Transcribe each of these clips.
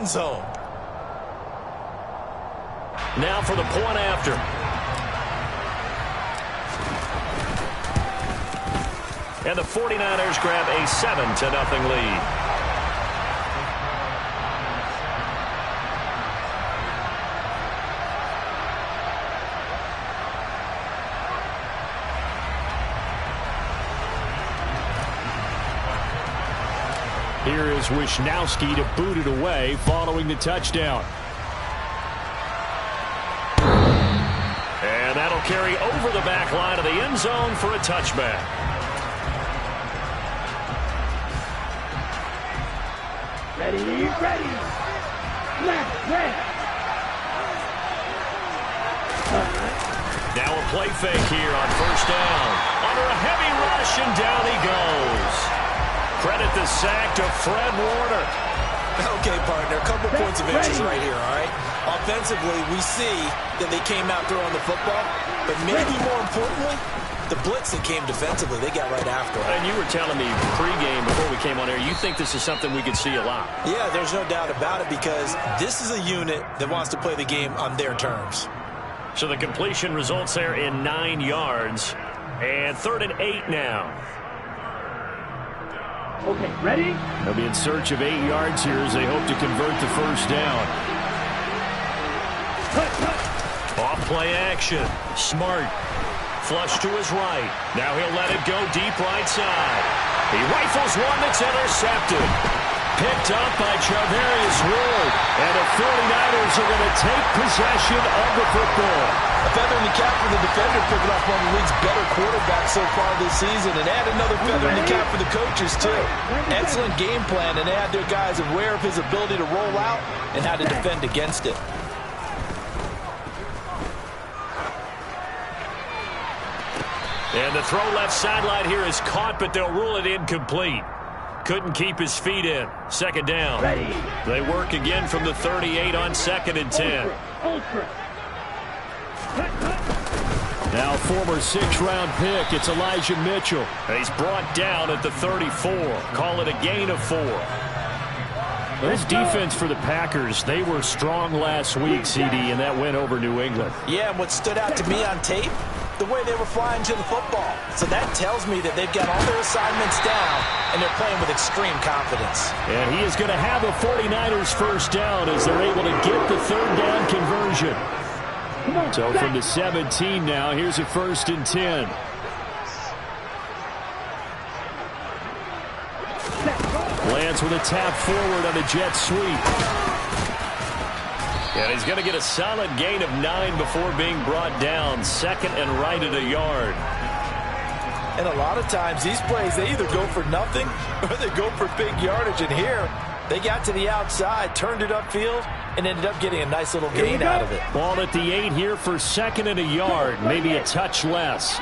end zone. Now for the point after. And the 49ers grab a 7-0 lead. Here is Wishnowski to boot it away following the touchdown. And that'll carry over the back line of the end zone for a touchback. Ready. Left. Now a play fake here on first down. Under a heavy rush, and down he goes. Credit the sack to Fred Warner. Okay, partner, a couple points of interest right here, all right? Offensively, we see that they came out throwing the football, but maybe more importantly, the blitz that came defensively, they got right after it. And you were telling me pregame before we came on air, you think this is something we could see a lot. Yeah, there's no doubt about it, because this is a unit that wants to play the game on their terms. So the completion results there in 9 yards, and 3rd and 8 now. Okay, ready? They'll be in search of 8 yards here as they hope to convert the first down. Off play action. Smart. Flush to his right. Now he'll let it go deep right side. He rifles one that's intercepted. Picked up by Charvarius Ward. And the 49ers are going to take possession of the football. A feather in the cap for the defender, picking off one of the league's better quarterbacks so far this season. And add another feather in the cap for the coaches, too. Excellent game plan, and they had their guys aware of his ability to roll out and how to defend against it. And the throw left sideline here is caught, but they'll rule it incomplete. Couldn't keep his feet in. 2nd down. Ready. They work again from the 38 on 2nd and 10. Ultra. Now former 6th-round pick, it's Elijah Mitchell. He's brought down at the 34. Call it a gain of 4. This defense for the Packers, they were strong last week, CD, and that went over New England. Yeah, and what stood out to me on tape, the way they were flying to the football. So that tells me that they've got all their assignments down, and they're playing with extreme confidence. And he is going to have the 49ers first down as they're able to get the 3rd down conversion. So from the 17 now, here's a 1st and 10. Lands with a tap forward on a jet sweep. And he's going to get a solid gain of 9 before being brought down. 2nd and right at a yard. And a lot of times these plays, they either go for nothing or they go for big yardage. And here, they got to the outside, turned it upfield, and ended up getting a nice little gain out of it. Ball at the 8 here for 2nd and a yard, maybe a touch less.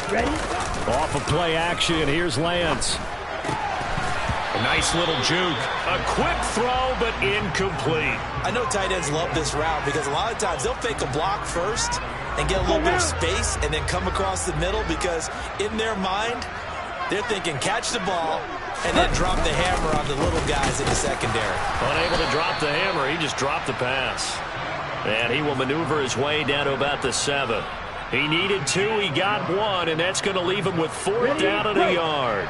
Ready? Off of play action, here's Lance. A nice little juke. A quick throw, but incomplete. I know tight ends love this route because a lot of times they'll fake a block first and get a little bit of space and then come across the middle, because in their mind, they're thinking catch the ball and then drop the hammer on the little guys in the secondary. Unable to drop the hammer, he just dropped the pass. And he will maneuver his way down to about the 7. He needed 2, he got 1, and that's going to leave him with 4th down at a yard.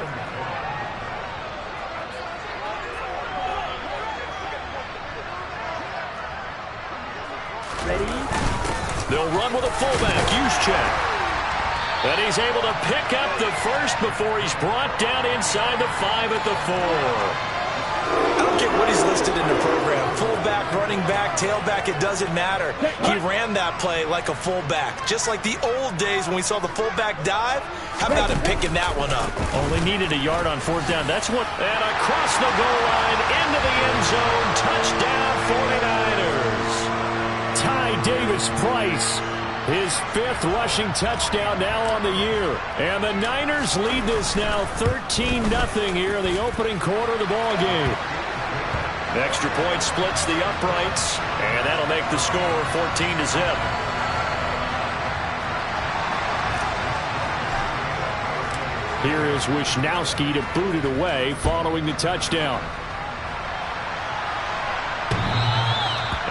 Ready? They'll run with a fullback, Juszczyk. And he's able to pick up the first before he's brought down inside the 5 at the 4. I don't care what he's listed in the program. Fullback, running back, tailback, it doesn't matter. He ran that play like a fullback. Just like the old days when we saw the fullback dive. How about him picking that one up? Only needed a yard on 4th down. That's what. And across the goal line, into the end zone. Touchdown, 49ers. Ty Davis-Price. His 5th rushing touchdown now on the year. And the Niners lead this now 13-0 here in the opening quarter of the ball game. Extra point splits the uprights, and that'll make the score 14-0. Here is Wishnowski to boot it away following the touchdown.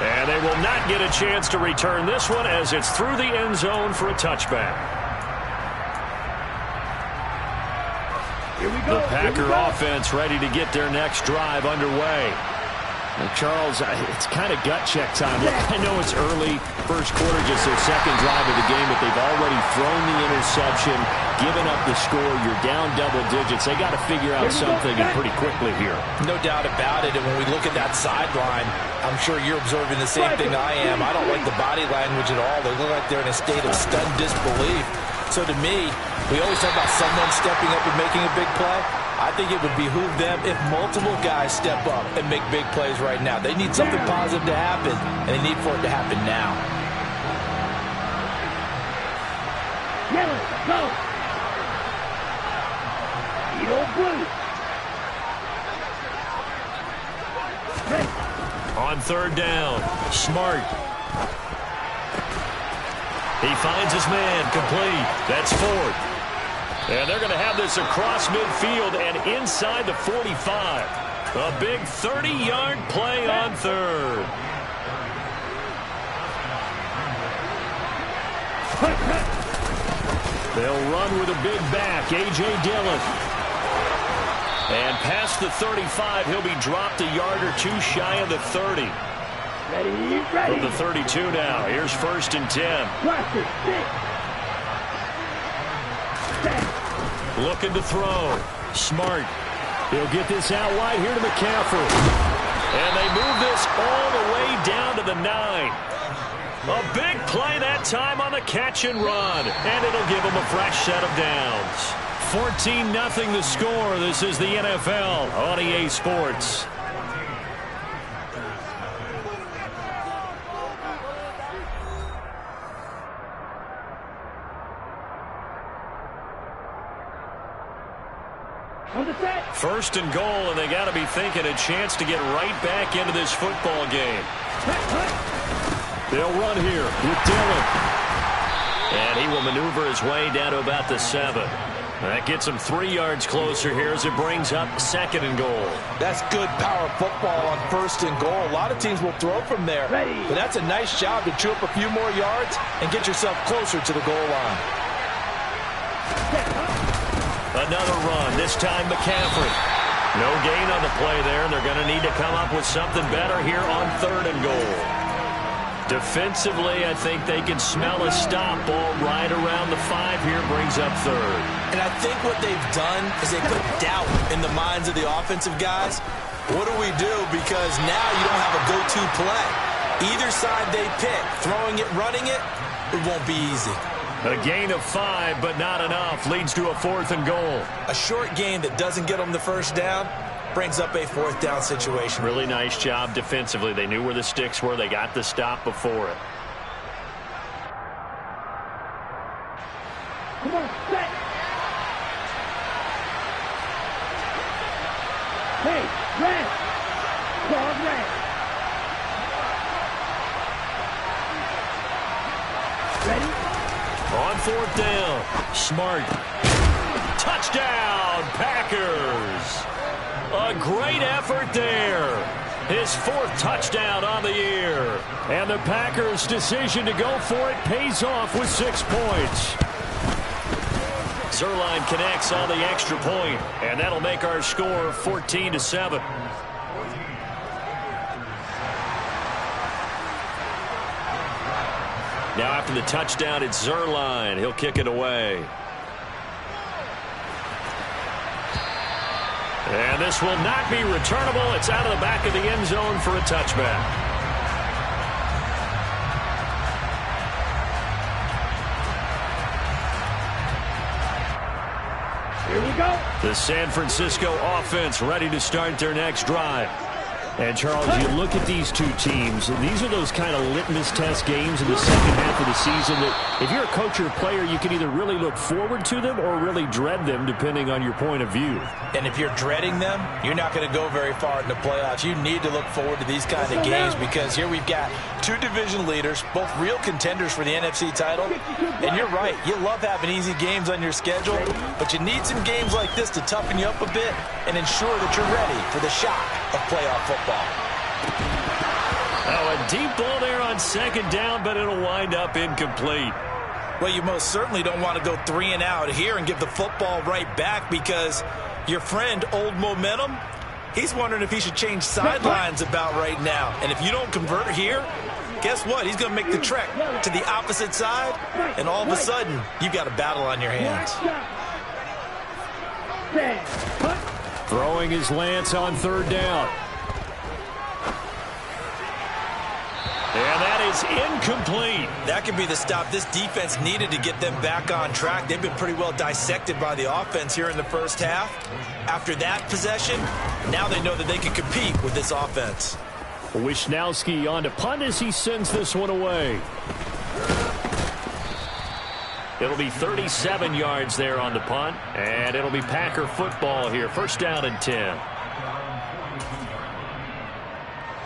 And they will not get a chance to return this one as it's through the end zone for a touchback. Here we go. The Packer offense ready to get their next drive underway. Charles, it's kind of gut check time. Look, I know it's early, first quarter, just their second drive of the game, but they've already thrown the interception, given up the score. You're down double digits. They got to figure out something and pretty quickly here. No doubt about it. And when we look at that sideline, I'm sure you're observing the same thing I am. I don't like the body language at all. They look like they're in a state of stunned disbelief. So to me, we always talk about someone stepping up and making a big play. I think it would behoove them if multiple guys step up and make big plays right now. They need something positive to happen, and they need for it to happen now. Yellow, go. Eagle blue. Ready. On third down, Smart. He finds his man, complete. That's fourth. And they're going to have this across midfield and inside the 45. A big 30-yard play on third. They'll run with a big back, A.J. Dillon. And past the 35, he'll be dropped a yard or two shy of the 30. Ready, ready. From the 32 now, here's 1st and 10. Cluster, 6. 7. Looking to throw. Smart. He'll get this out wide here to McCaffrey. And they move this all the way down to the 9. A big play that time on the catch and run. And it'll give them a fresh set of downs. 14-0 the score. This is the NFL on EA Sports. First and goal, and they got to be thinking a chance to get right back into this football game. They'll run here with Dillon. And he will maneuver his way down to about the 7. That gets him 3 yards closer here as it brings up 2nd and goal. That's good power football on 1st and goal. A lot of teams will throw from there. But that's a nice job to chew up a few more yards and get yourself closer to the goal line. Another run, this time McCaffrey. No gain on the play there, and they're going to need to come up with something better here on 3rd and goal. Defensively, I think they can smell a stop ball right around the 5 here, brings up 3rd. And I think what they've done is they put doubt in the minds of the offensive guys. What do we do? Because now you don't have a go-to play. Either side they pick, throwing it, running it, it won't be easy. A gain of 5, but not enough, leads to a 4th and goal. A short gain that doesn't get them the first down brings up a 4th down situation. Really nice job defensively. They knew where the sticks were. They got the stop before it. Come on, set. Hey, red. Call red. Ready? On 4th down, Smart. Touchdown, Packers. A great effort there. His 4th touchdown on the year. And the Packers' decision to go for it pays off with 6 points. Zerline connects on the extra point, and that'll make our score 14-7. Now after the touchdown, it's Zerline. He'll kick it away. And this will not be returnable. It's out of the back of the end zone for a touchback. Here we go. The San Francisco offense ready to start their next drive. And, Charles, you look at these two teams, these are those kind of litmus test games in the second half of the season that if you're a coach or a player, you can either really look forward to them or really dread them, depending on your point of view. And if you're dreading them, you're not going to go very far in the playoffs. You need to look forward to these kind of games because here we've got two division leaders, both real contenders for the NFC title. And you're right, you love having easy games on your schedule, but you need some games like this to toughen you up a bit and ensure that you're ready for the shock of playoff football. Oh, a deep ball there on second down, but it'll wind up incomplete. Well, you most certainly don't want to go 3 and out here and give the football right back, because your friend, Old Momentum, he's wondering if he should change sidelines about right now. And if you don't convert here, guess what? He's going to make the trek to the opposite side, and all of a sudden, you've got a battle on your hands. Throwing is Lance on third down. And that is incomplete. That could be the stop this defense needed to get them back on track. They've been pretty well dissected by the offense here in the first half. After that possession, now they know that they can compete with this offense. Wisnowski on to punt as he sends this one away. It'll be 37 yards there on the punt, and it'll be Packer football here. First down and 10.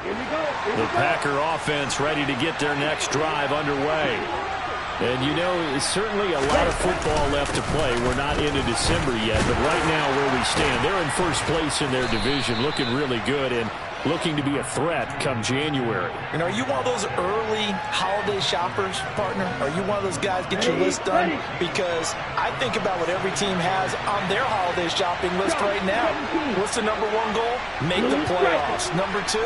The Packer offense ready to get their next drive underway. And, you know, certainly a lot of football left to play. We're not into December yet, but right now where we stand, they're in first place in their division, looking really good and looking to be a threat come January. And are you one of those early holiday shoppers, partner? Are you one of those guys get your list done? Because I think about what every team has on their holiday shopping list right now. What's the number 1 goal? Make the playoffs. Number 2,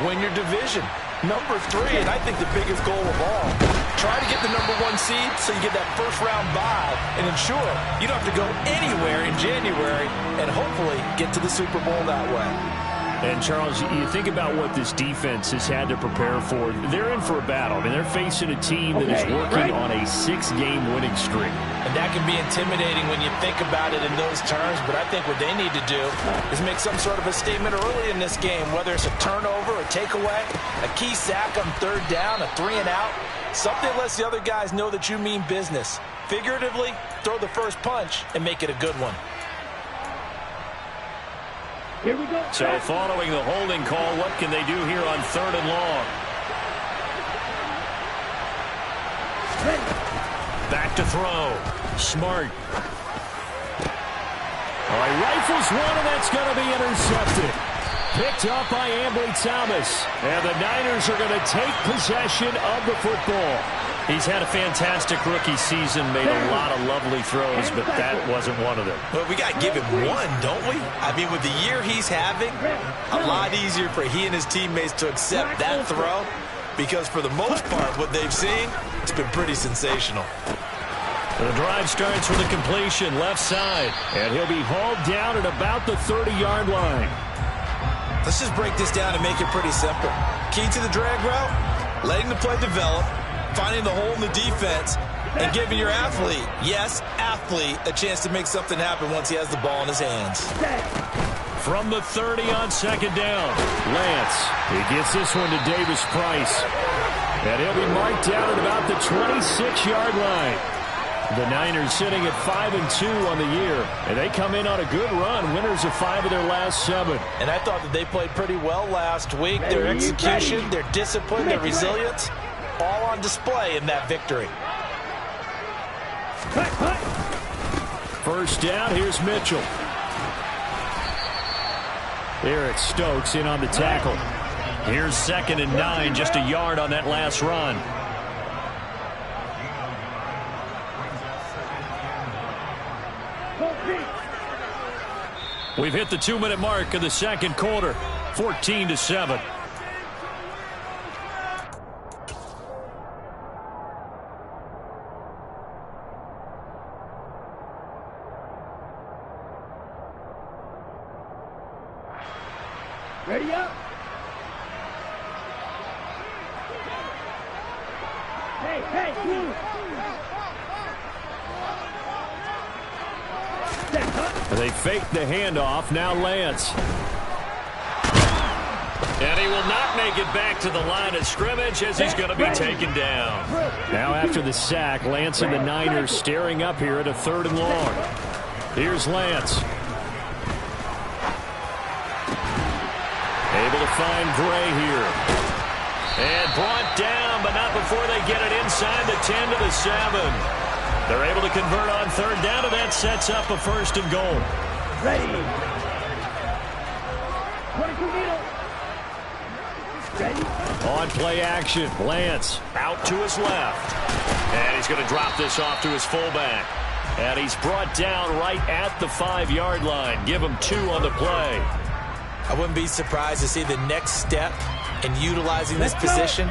win your division. Number 3, and I think the biggest goal of all, try to get the number 1 seed so you get that first round bye and ensure you don't have to go anywhere in January and hopefully get to the Super Bowl that way. And, Charles, you think about what this defense has had to prepare for. They're in for a battle. I mean, they're facing a team that is working on a 6-game winning streak. And that can be intimidating when you think about it in those terms, but I think what they need to do is make some sort of a statement early in this game, whether it's a turnover, a takeaway, a key sack on third down, a 3 and out, something lets the other guys know that you mean business. Figuratively, throw the first punch and make it a good one. Here we go. So following the holding call, what can they do here on third and long? Back to throw. Smart. All right, rifles one, and that's going to be intercepted. Picked up by Ambry Thomas. And the Niners are going to take possession of the football. He's had a fantastic rookie season, made a lot of lovely throws, but that wasn't one of them. Well, we got to give him one, don't we? I mean, with the year he's having, a lot easier for he and his teammates to accept that throw, because for the most part, what they've seen, it's been pretty sensational. The drive starts with a completion left side, and he'll be hauled down at about the 30-yard line. Let's just break this down and make it pretty simple. Key to the drag route, letting the play develop, finding the hole in the defense, and giving your athlete, yes, athlete, a chance to make something happen once he has the ball in his hands. From the 30 on second down, Lance, he gets this one to Davis Price. And he'll be marked down at about the 26-yard line. The Niners sitting at 5-2 on the year, and they come in on a good run, winners of 5 of their last 7. And I thought that they played pretty well last week. Their execution, their discipline, their resilience, all on display in that victory. First down, here's Mitchell. Eric Stokes in on the tackle. Here's 2nd and 9, just a yard on that last run. We've hit the 2-minute mark of the second quarter, 14-7. Ready up. Hey, move. They fake the handoff. Now Lance. And he will not make it back to the line of scrimmage as he's going to be taken down. Now after the sack, Lance and the Niners staring up here at a 3rd and long. Here's Lance. Able to find Gray here. And brought down, but not before they get it inside the 10 to the 7. They're able to convert on 3rd down, and that sets up a 1st and goal. Ready. 22 needle. On play action, Lance out to his left. And he's going to drop this off to his fullback. And he's brought down right at the 5-yard line. Give him 2 on the play. I wouldn't be surprised to see the next step in utilizing this position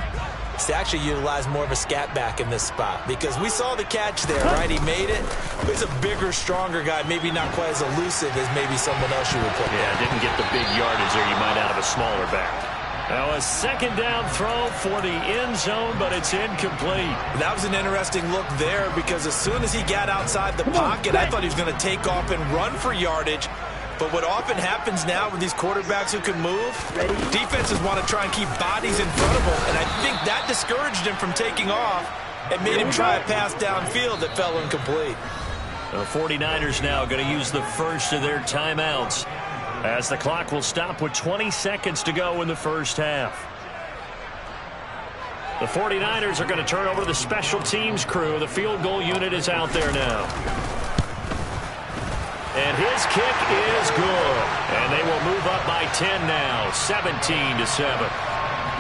is to actually utilize more of a scat back in this spot, because we saw the catch there, right? He made it. He's a bigger, stronger guy, maybe not quite as elusive as maybe someone else you would put there. Yeah, didn't get the big yardage there you might out of a smaller back. Now a second down throw for the end zone, but it's incomplete. That was an interesting look there, because as soon as he got outside the pocket, I thought he was going to take off and run for yardage. But what often happens now with these quarterbacks who can move, defenses want to try and keep bodies in front of them, and I think that discouraged him from taking off and made him try a pass downfield that fell incomplete. The 49ers now going to use the first of their timeouts, as the clock will stop with 20 seconds to go in the first half. The 49ers are going to turn over to the special teams crew. The field goal unit is out there now. And his kick is good. And they will move up by 10 now, 17-7.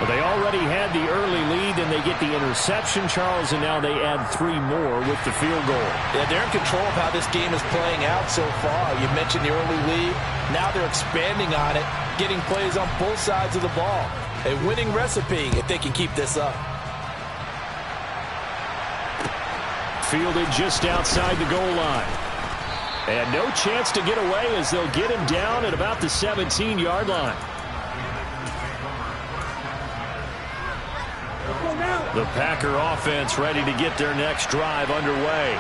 Well, they already had the early lead, and they get the interception, Charles, and now they add 3 more with the field goal. Yeah, they're in control of how this game is playing out so far. You mentioned the early lead. Now they're expanding on it, getting plays on both sides of the ball. A winning recipe if they can keep this up. Fielded just outside the goal line. And no chance to get away, as they'll get him down at about the 17-yard line. The Packer offense ready to get their next drive underway.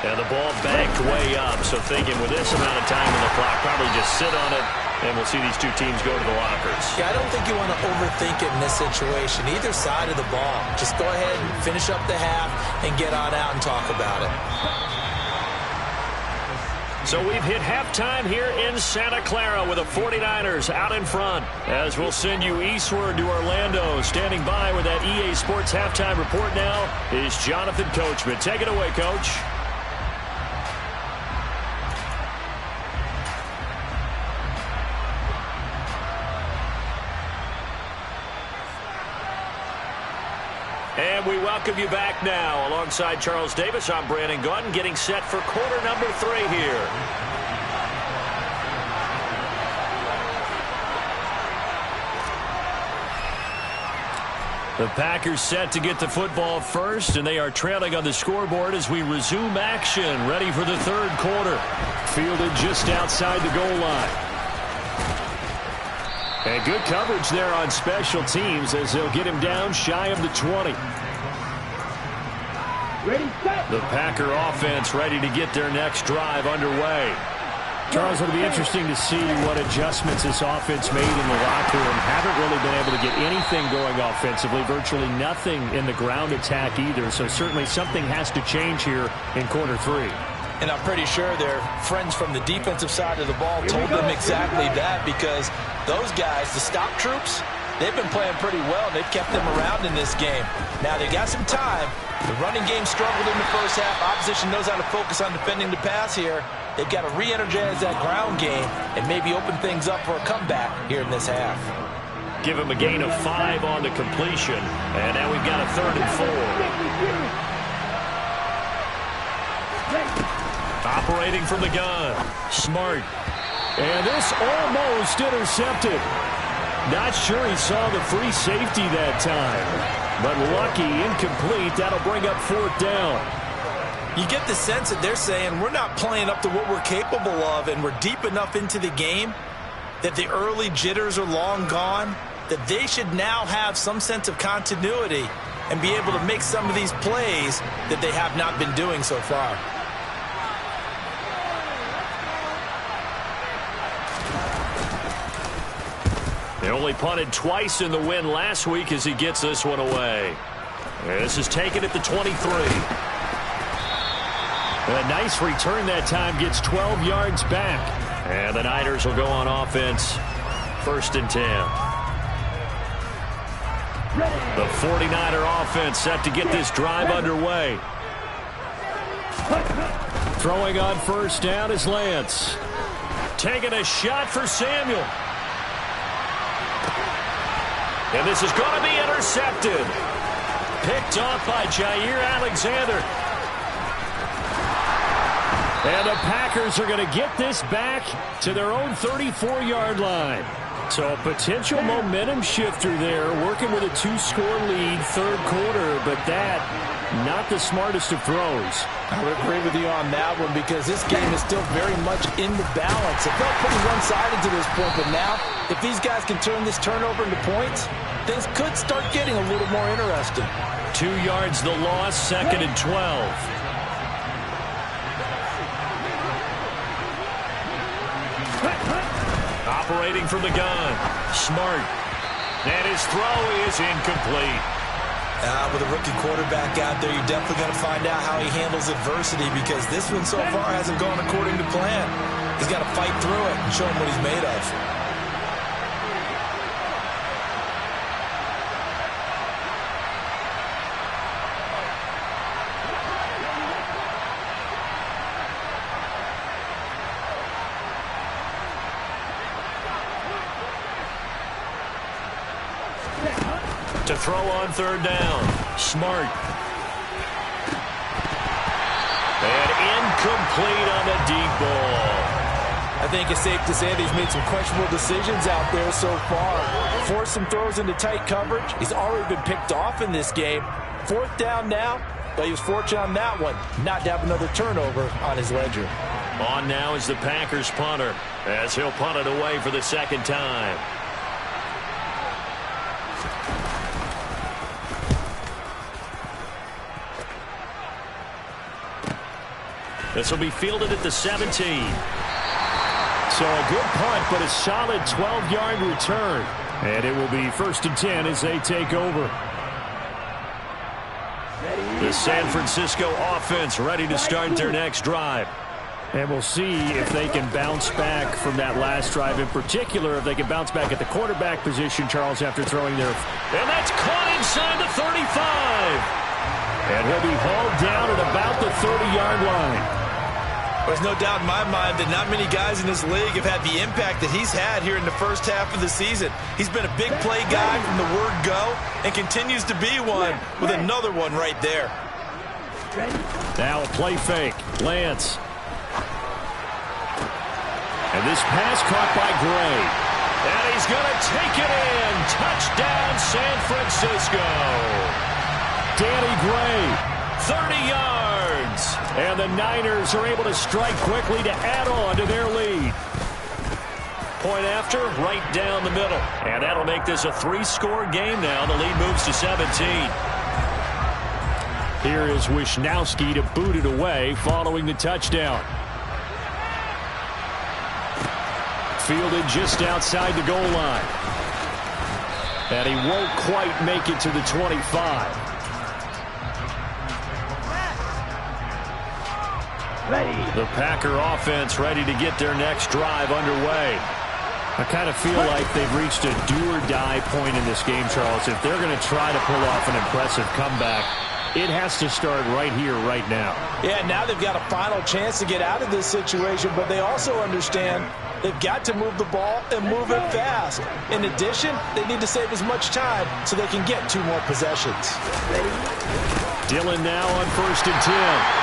And the ball banked way up, so thinking with this amount of time on the clock, probably just sit on it, and we'll see these two teams go to the lockers. Yeah, I don't think you want to overthink it in this situation, either side of the ball. Just go ahead and finish up the half and get on out and talk about it. So we've hit halftime here in Santa Clara with the 49ers out in front. As we'll send you eastward to Orlando. Standing by with that EA Sports halftime report now is Jonathan Coachman. Take it away, Coach. And we welcome you back now. Alongside Charles Davis, I'm Brandon Gunn, getting set for quarter number 3 here. The Packers set to get the football first, and they are trailing on the scoreboard as we resume action, ready for the third quarter. Fielded just outside the goal line. And good coverage there on special teams, as they'll get him down shy of the 20. Ready, set. The Packer offense ready to get their next drive underway. Charles, it'll be interesting to see what adjustments this offense made in the locker room. Haven't really been able to get anything going offensively, virtually nothing in the ground attack either. So certainly something has to change here in quarter 3. And I'm pretty sure their friends from the defensive side of the ball told them exactly that, because those guys, the stop troops, they've been playing pretty well. They've kept them around in this game. Now they got some time. The running game struggled in the first half. Opposition knows how to focus on defending the pass here. They've got to re-energize that ground game and maybe open things up for a comeback here in this half. Give him a gain of 5 on the completion. And now we've got a 3rd and 4. Operating from the gun. Smart. And this almost intercepted. Not sure he saw the free safety that time. But lucky, incomplete. That'll bring up 4th down. You get the sense that they're saying we're not playing up to what we're capable of, and we're deep enough into the game that the early jitters are long gone, that they should now have some sense of continuity and be able to make some of these plays that they have not been doing so far. They only punted twice in the win last week as he gets this one away. This is taken at the 23. A nice return that time, gets 12 yards back. And the Niners will go on offense, 1st and 10. The 49er offense set to get this drive underway. Throwing on 1st down is Lance. Taking a shot for Samuel. And this is going to be intercepted. Picked off by Jair Alexander. And the Packers are going to get this back to their own 34-yard line. So a potential momentum shifter there, working with a 2-score lead, third quarter, but that, not the smartest of throws. I would agree with you on that one because this game is still very much in the balance. It felt pretty one-sided to this point, but now, if these guys can turn this turnover into points, things could start getting a little more interesting. 2 yards the loss, 2nd and 12. Operating from the gun. Smart. And his throw is incomplete. With a rookie quarterback out there, you're definitely going to find out how he handles adversity because this one so far hasn't gone according to plan. He's got to fight through it and show him what he's made of. To throw on third down. Smart. And incomplete on the deep ball. I think it's safe to say that he's made some questionable decisions out there so far. Forced some throws into tight coverage. He's already been picked off in this game. 4th down now, but he was fortunate on that one not to have another turnover on his ledger. On now is the Packers punter as he'll punt it away for the 2nd time. This will be fielded at the 17. So a good punt, but a solid 12-yard return. And it will be 1st and 10 as they take over. The San Francisco offense ready to start their next drive. And we'll see if they can bounce back from that last drive. In particular, if they can bounce back at the quarterback position, Charles, after throwing their... And that's caught inside the 35. And he'll be hauled down at about the 30-yard line. There's no doubt in my mind that not many guys in this league have had the impact that he's had here in the first half of the season. He's been a big play guy from the word go and continues to be one with another one right there. Now a play fake. Lance. And this pass caught by Gray. And he's going to take it in. Touchdown, San Francisco. Danny Gray, 30 yards. And the Niners are able to strike quickly to add on to their lead. Point after, right down the middle. And that'll make this a 3-score game now. The lead moves to 17. Here is Wisnowski to boot it away following the touchdown. Fielded just outside the goal line. And he won't quite make it to the 25. The Packer offense ready to get their next drive underway. I kind of feel like they've reached a do-or-die point in this game, Charles. If they're going to try to pull off an impressive comeback, it has to start right here, right now. Yeah, now they've got a final chance to get out of this situation, but they also understand they've got to move the ball and move it fast. In addition, they need to save as much time so they can get 2 more possessions. Dillon now on 1st and 10.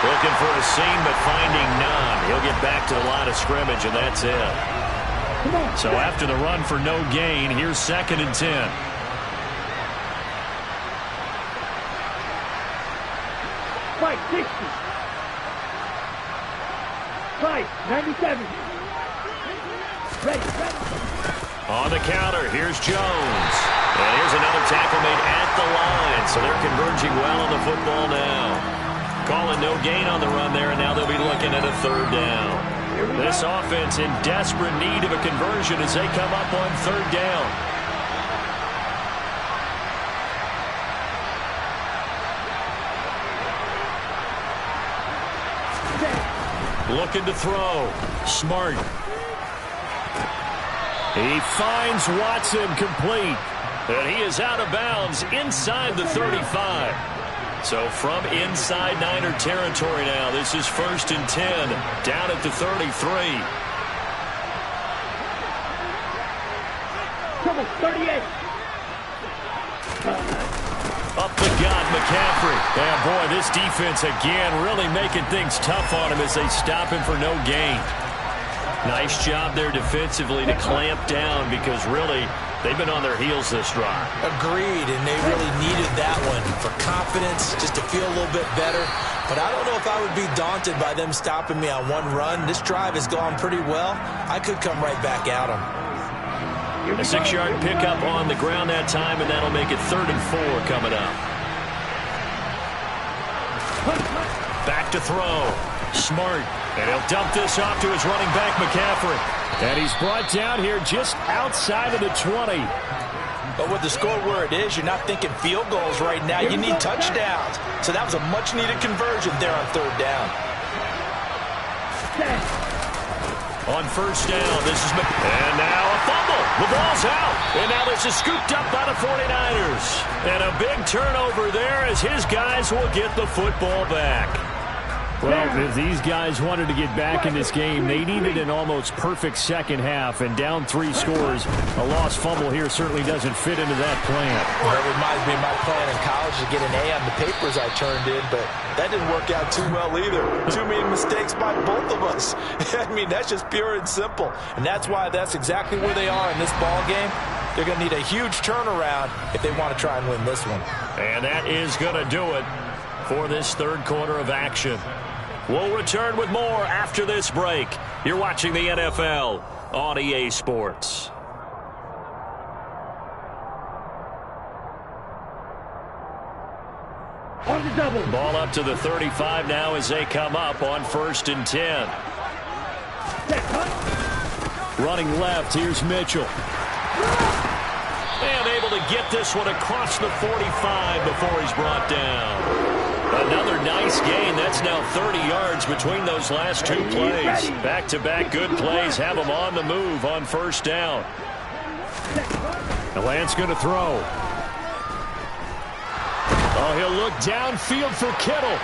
Looking for a seam, but finding none. He'll get back to the line of scrimmage, and that's it. So after the run for no gain, here's 2nd and 10. Fight 60. Fight 97. Ready. On the counter, here's Jones. And here's another tackle made at the line. So they're converging well on the football now. Calling no gain on the run there, and now they'll be looking at a 3rd down. This offense in desperate need of a conversion as they come up on 3rd down. Looking to throw. Smart. He finds Watson complete. And he is out of bounds inside the 35. So from inside Niner territory now, this is 1st and 10, down at the 33. Trouble 38. Up the gut, McCaffrey. And boy, this defense again really making things tough on him as they stop him for no gain. Nice job there defensively to clamp down because really they've been on their heels this drive. Agreed, and they really needed that one for confidence, just to feel a little bit better. But I don't know if I would be daunted by them stopping me on one run. This drive has gone pretty well. I could come right back at them. A 6-yard pickup on the ground that time, and that'll make it 3rd and 4 coming up. Back to throw. Smart. And he'll dump this off to his running back, McCaffrey. And he's brought down here just outside of the 20. But with the score where it is, you're not thinking field goals right now. You need touchdowns. So that was a much-needed conversion there on 3rd down. On 1st down, this is and now a fumble. The ball's out. And now this is scooped up by the 49ers. And a big turnover there as his guys will get the football back. Well, if these guys wanted to get back in this game, they needed an almost perfect second half, and down 3 scores. A lost fumble here certainly doesn't fit into that plan. Well, it reminds me of my plan in college to get an A on the papers I turned in, but that didn't work out too well either. Too many mistakes by both of us. I mean, that's just pure and simple, and that's why that's exactly where they are in this ball game. They're going to need a huge turnaround if they want to try and win this one. And that is going to do it for this 3rd quarter of action. We'll return with more after this break. You're watching the NFL on EA Sports. On the double. Ball up to the 35 now as they come up on 1st and 10. Running left, here's Mitchell. And able to get this one across the 45 before he's brought down. Another nice gain. That's now 30 yards between those last 2 plays. Back-to-back good plays have him on the move on 1st down. The Lance going to throw. Oh, he'll look downfield for Kittle.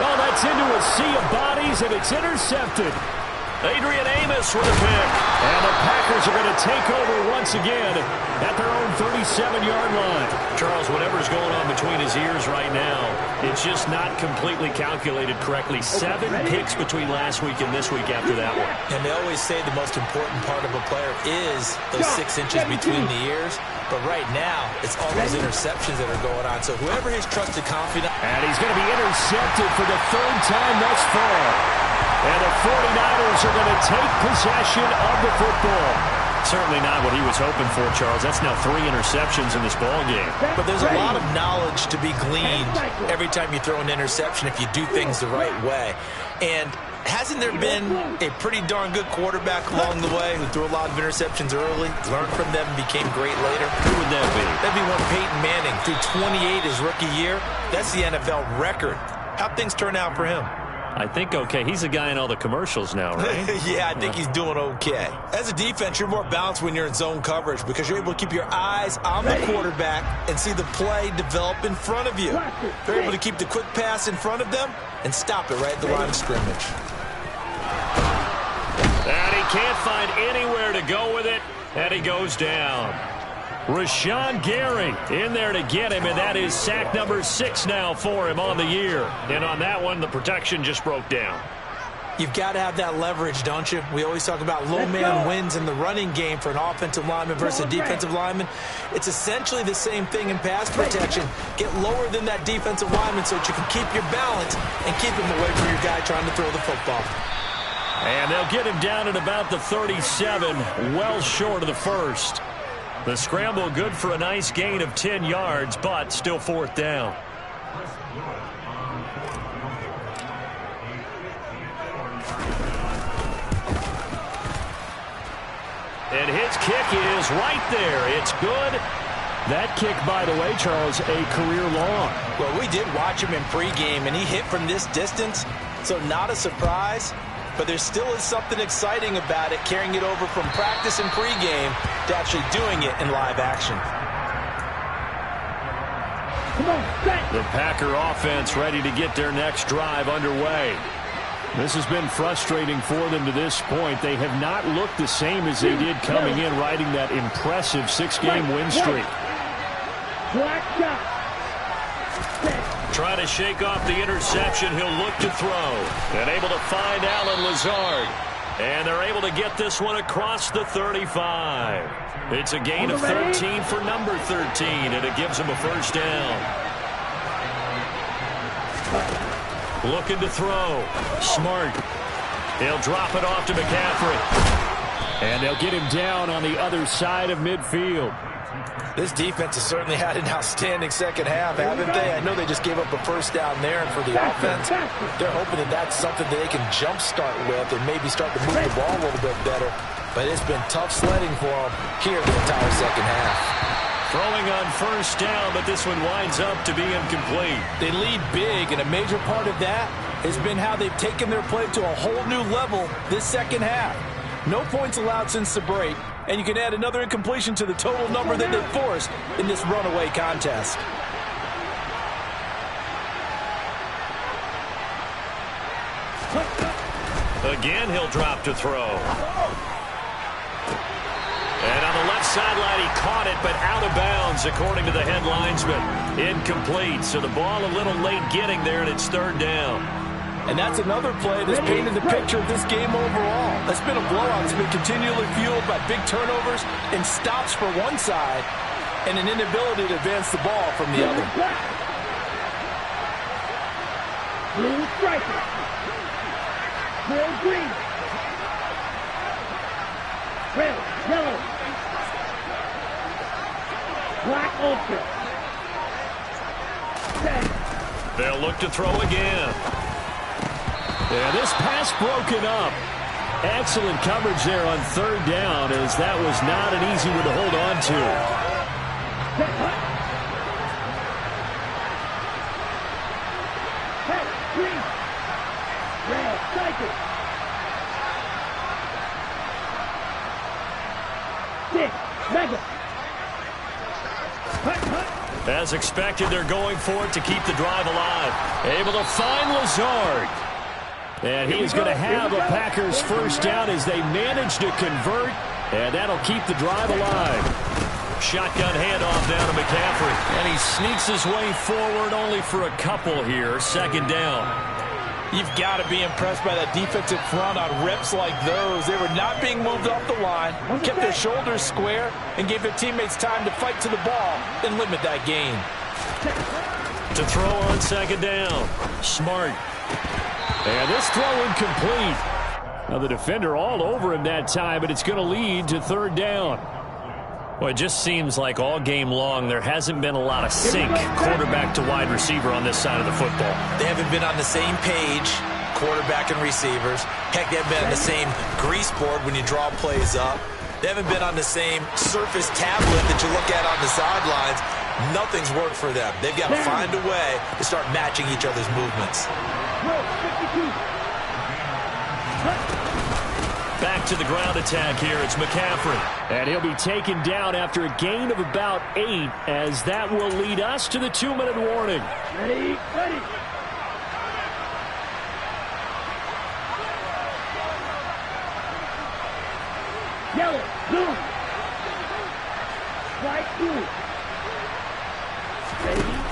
Oh, that's into a sea of bodies, and it's intercepted. Adrian Amos with a pick. And the Packers are going to take over once again at their own 37-yard line. Charles, whatever's going on between his ears right now, it's just not completely calculated correctly. 7 picks between last week and this week after that one. And they always say the most important part of a player is those 6 inches between the ears. But right now, it's all those interceptions that are going on. So whoever his trusted confidant. And he's going to be intercepted for the 3rd time thus far. And the 49ers are going to take possession of the football. Certainly not what he was hoping for, Charles. That's now 3 interceptions in this ball game. But there's a lot of knowledge to be gleaned every time you throw an interception if you do things the right way. And hasn't there been a pretty darn good quarterback along the way who threw a lot of interceptions early, learned from them, and became great later? Who would that be? That'd be one Peyton Manning. Threw 28 his rookie year. That's the NFL record. How'd things turn out for him? I think okay. He's a guy in all the commercials now, right? Yeah, I think he's doing okay. As a defense, you're more balanced when you're in zone coverage because you're able to keep your eyes on the quarterback and see the play develop in front of you. They're able to keep the quick pass in front of them and stop it right at the line of scrimmage. And he can't find anywhere to go with it, and he goes down. Rashawn Gary in there to get him, and that is sack number 6 now for him on the year. And on that one, the protection just broke down. You've got to have that leverage, don't you? We always talk about low man wins in the running game for an offensive lineman versus a defensive lineman. It's essentially the same thing in pass protection. Get lower than that defensive lineman so that you can keep your balance and keep him away from your guy trying to throw the football. And they'll get him down at about the 37, well short of the 1st. The scramble good for a nice gain of 10 yards, but still 4th down. And his kick is right there. It's good. That kick, by the way, Charles, a career long. Well, we did watch him in pregame, and he hit from this distance, so not a surprise. But there still is something exciting about it, carrying it over from practice and pregame to actually doing it in live action. The Packer offense ready to get their next drive underway. This has been frustrating for them to this point. They have not looked the same as they did coming in, riding that impressive 6-game win streak. Black shot. Trying to shake off the interception. He'll look to throw. And able to find Alan Lazard. And they're able to get this one across the 35. It's a gain of 13 for number 13, and it gives him a first down. Looking to throw. Smart. He'll drop it off to McCaffrey. And they'll get him down on the other side of midfield. This defense has certainly had an outstanding second half, haven't they? I know they just gave up a first down there, and for the offense, they're hoping that that's something that they can jumpstart with and maybe start to move the ball a little bit better. But it's been tough sledding for them here the entire second half. Throwing on first down, but this one winds up to be incomplete. They lead big, and a major part of that has been how they've taken their play to a whole new level this second half. No points allowed since the break, and you can add another incompletion to the total number that they forced in this runaway contest. Again, he'll drop to throw. And on the left sideline, he caught it, but out of bounds, according to the head linesman. Incomplete, so the ball a little late getting there, and it's third down. And that's another play that's painted the picture of this game overall. That's been a blowout that's been continually fueled by big turnovers and stops for one side and an inability to advance the ball from the other. Blue striker. Blue green. Red, yellow. Black ultra. Red. They'll look to throw again. Yeah, this pass broken up. Excellent coverage there on third down, as that was not an easy one to hold on to. Red, green. Red, cycle. Six, mega. As expected, they're going for it to keep the drive alive. Able to find Lazard. And he is going to have a Packers first down as they manage to convert, and that'll keep the drive alive. Shotgun handoff down to McCaffrey. And he sneaks his way forward only for a couple here. Second down. You've got to be impressed by that defensive front on reps like those. They were not being moved off the line, kept their shoulders square, and gave their teammates time to fight to the ball and limit that gain. To throw on second down. Smart. And this throw incomplete. Now the defender all over him that time, but it's going to lead to third down. Well, it just seems like all game long there hasn't been a lot of sync quarterback to wide receiver on this side of the football. They haven't been on the same page, quarterback and receivers. Heck, they haven't been on the same grease board when you draw plays up. They haven't been on the same surface tablet that you look at on the sidelines. Nothing's worked for them. They've got to find a way to start matching each other's movements. Back to the ground attack here. It's McCaffrey. And he'll be taken down after a gain of about 8, as that will lead us to the 2-minute warning. Ready, ready. Yellow, blue. White, blue. Ready.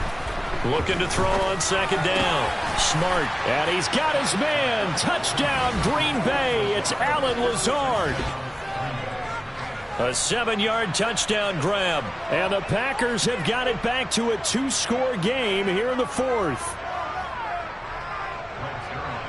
Looking to throw on second down. Smart. And he's got his man. Touchdown, Green Bay. It's Alan Lazard. A 7-yard touchdown grab. And the Packers have got it back to a 2-score game here in the fourth.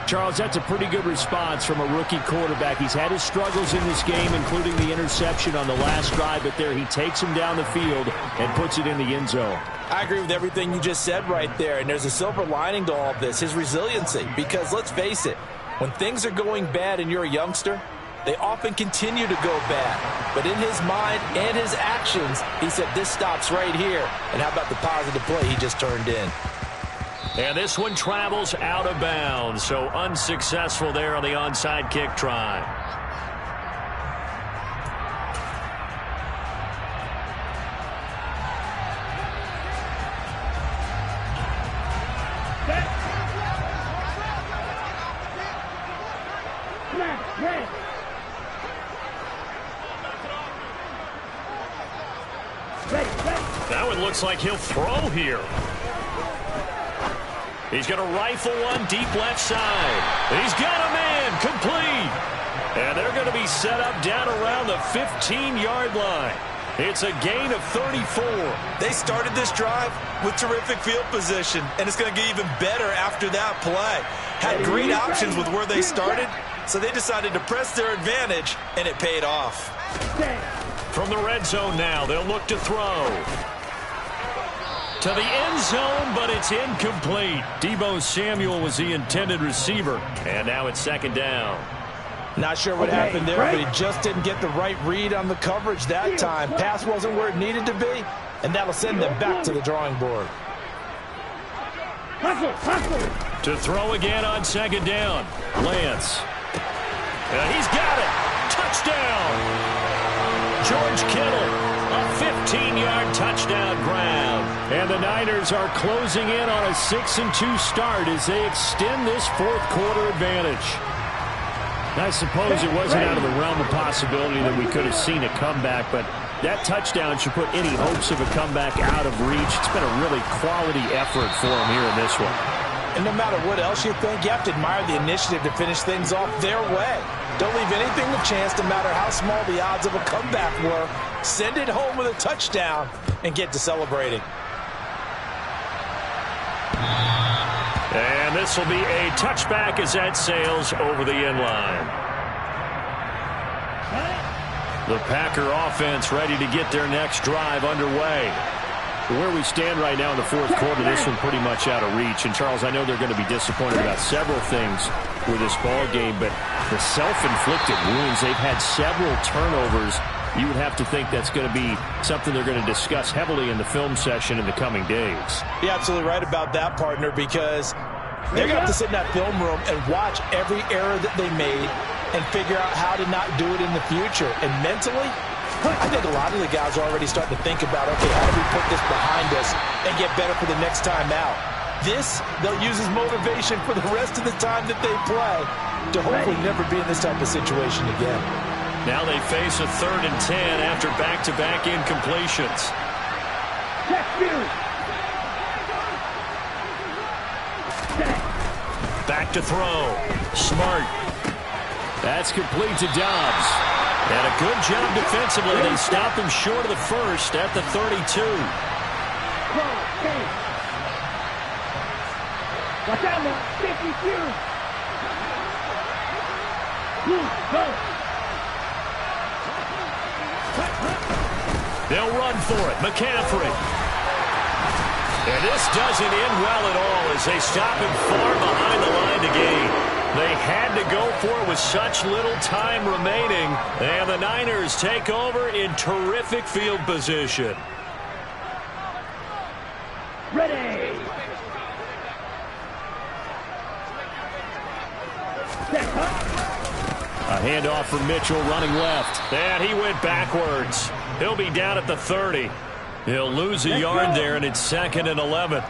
Charles, that's a pretty good response from a rookie quarterback. He's had his struggles in this game, including the interception on the last drive, but there he takes him down the field and puts it in the end zone. I agree with everything you just said right there, and there's a silver lining to all of this, his resiliency. Because let's face it, when things are going bad and you're a youngster, they often continue to go bad. But in his mind and his actions, he said, this stops right here. And how about the positive play he just turned in? And this one travels out of bounds, so unsuccessful there on the onside kick try. That one looks like he'll throw here. He's going to rifle one deep left side. He's got a man complete. And they're going to be set up down around the 15-yard line. It's a gain of 34. They started this drive with terrific field position, and it's going to get even better after that play. Had great options with where they started, so they decided to press their advantage, and it paid off. From the red zone now, they'll look to throw. To the end zone, but it's incomplete. Deebo Samuel was the intended receiver, and now it's second down. Not sure what happened there, but he just didn't get the right read on the coverage that time. Pass wasn't where it needed to be, and that'll send them back to the drawing board. To throw again on second down. Lance. He's got it. Touchdown. George Kittle. A 15-yard touchdown grab. And the Niners are closing in on a 6-2 start as they extend this fourth quarter advantage. I suppose it wasn't out of the realm of possibility that we could have seen a comeback, but that touchdown should put any hopes of a comeback out of reach. It's been a really quality effort for them here in this one. And no matter what else you think, you have to admire the initiative to finish things off their way. Don't leave anything to chance, no matter how small the odds of a comeback were. Send it home with a touchdown and get to celebrating. And this will be a touchback as that sails over the end line. The Packer offense ready to get their next drive underway. Where we stand right now in the fourth quarter, this one pretty much out of reach. And, Charles, I know they're going to be disappointed about several things with this ball game, but the self-inflicted wounds, they've had several turnovers. You would have to think that's going to be something they're going to discuss heavily in the film session in the coming days. You're absolutely right about that, partner, because they're going to have to sit in that film room and watch every error that they made and figure out how to not do it in the future. And mentally, I think a lot of the guys are already starting to think about, okay, how do we put this behind us and get better for the next time out? This, they'll use as motivation for the rest of the time that they play to hopefully never be in this type of situation again. Now they face a 3rd and 10 after back-to-back incompletions. Back to throw. Smart. That's complete to Dobbs. And a good job defensively. They stop him short of the first at the 32. Watch out now. 52. They'll run for it. McCaffrey. And this doesn't end well at all as they stop him far behind the line to gain. They had to go for it with such little time remaining. And the Niners take over in terrific field position. Ready. A handoff from Mitchell running left. And he went backwards. He'll be down at the 30. He'll lose a yard there, and it's 2nd and 11.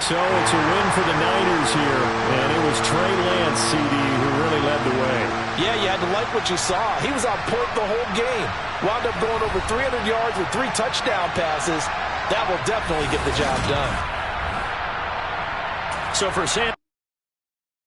So it's a win for the Niners here, and it was Trey Lance, CD, who really led the way. Yeah, you had to like what you saw. He was on point the whole game. Wound up going over 300 yards with 3 touchdown passes. That will definitely get the job done. So for San